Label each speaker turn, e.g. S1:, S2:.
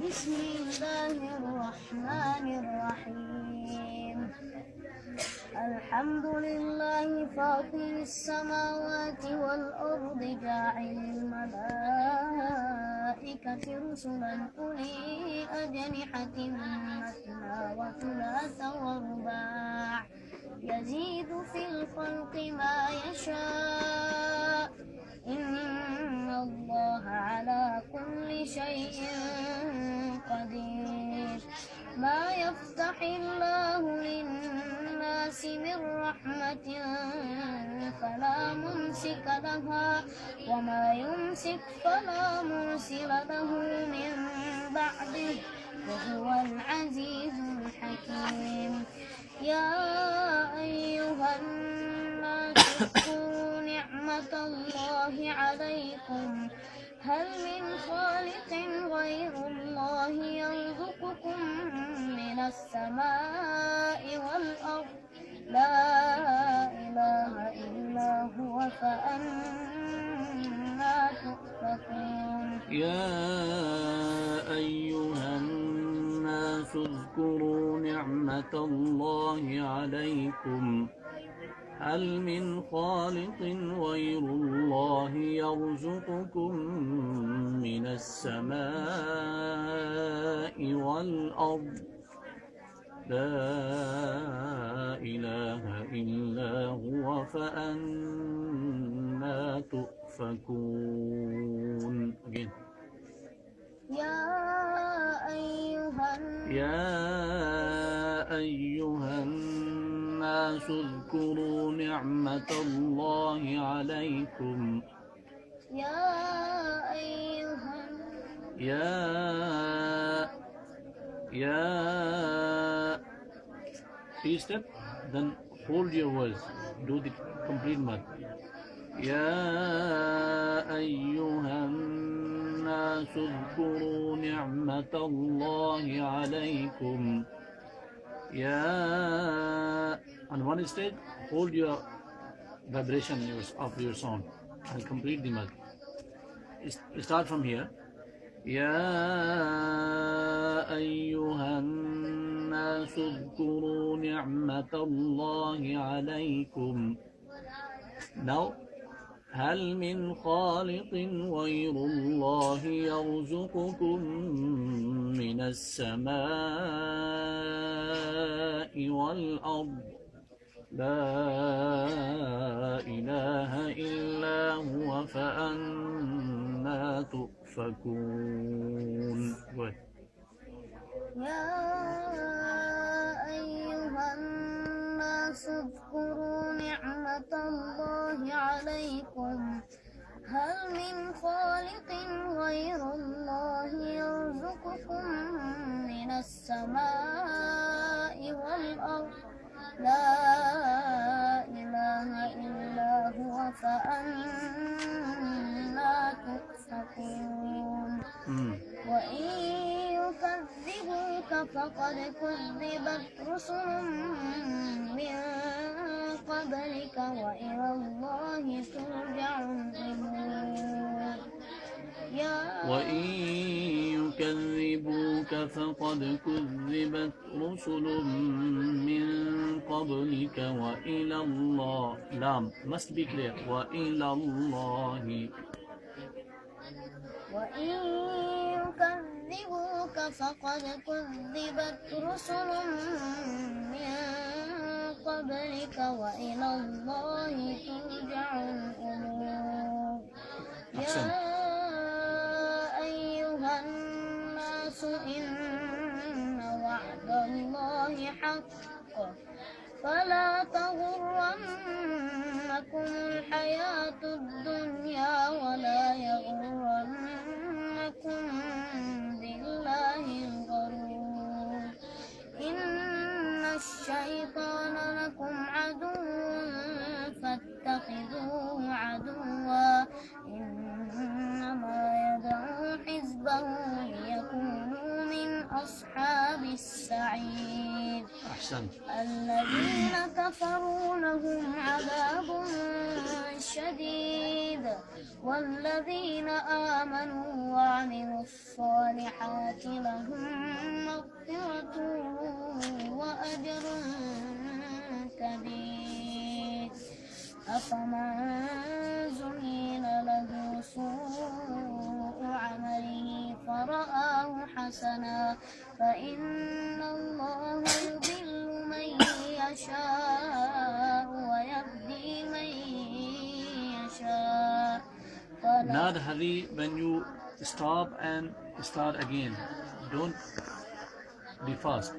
S1: بسم الله الرحمن الرحيم. الحمد لله فاطر السماوات والأرض جاعل الملائكة رسلا أولي أجنحة مثنى وثلاث ورباع يزيد في الخلق ما يشاء إن الله على كل شيء قدير. ما يفتح الله للناس من رحمة فلا ممسك لها وما يمسك فلا مرسل له من بعده وهو العزيز الحكيم. يا أيها الناس اذكروا نعمة الله عليكم هل من خالق غير الله يرزقكم من السماء والأرض لا إله إلا هو فأنا تؤفكون.
S2: يا أيها الناس اذكروا نعمة الله عليكم هل من خالق غير الله يرزقكم من السماء والأرض لا إله إلا هو فأنا تؤفكون.
S1: يا
S2: أيها الناس اذكروا نعمة الله عليكم Please step, then hold your words. Do the complete mud. يا أيها الناس اذكروا نعمة الله عليكم On one stage, hold your vibration of your sound and complete the mud. Start from here. يا أيها الناس اذكروا نعمة الله عليكم. Now, هل من خالق غير الله يرزقكم من السماء والأرض لا إله إلا هو فأنا تؤفكون.
S1: يا أيها الناس اذكروا نعمة الله عليكم هل من خالق غير الله يرزقكم من السماء والأرض لا إله إلا هو فأنا تؤفكون. وإن يكذبوك فقد كذبت رسل من قبلك وإلى الله ترجع الأمور.
S2: وإن يكذبوك فقد كذبت رسل من قبلك وإلى الله must be clear وإلى الله.
S1: وإن يكذبوك فقد كذبت رسل من قبلك وإلى الله ترجع الأمور. يا أيها الناس إن وعد الله حق فلا تغرنكم الحياة الدنيا ولا يغرنكم بالله الغرور. إن الشيطان لكم عدو فاتخذوه عدوا إنما يدعو حزبه ليكونوا من أصحاب السعير. الذين كفروا لهم عذاب شديد والذين آمنوا وعملوا الصالحات الآخرة لهم مغفرة وأجر كبير أفمن زين له سوء عمله فرآه حسنا فإن الله يضل من يشاء ويهدي من يشاء
S2: Not hurry when you stop and start again. Don't be fast.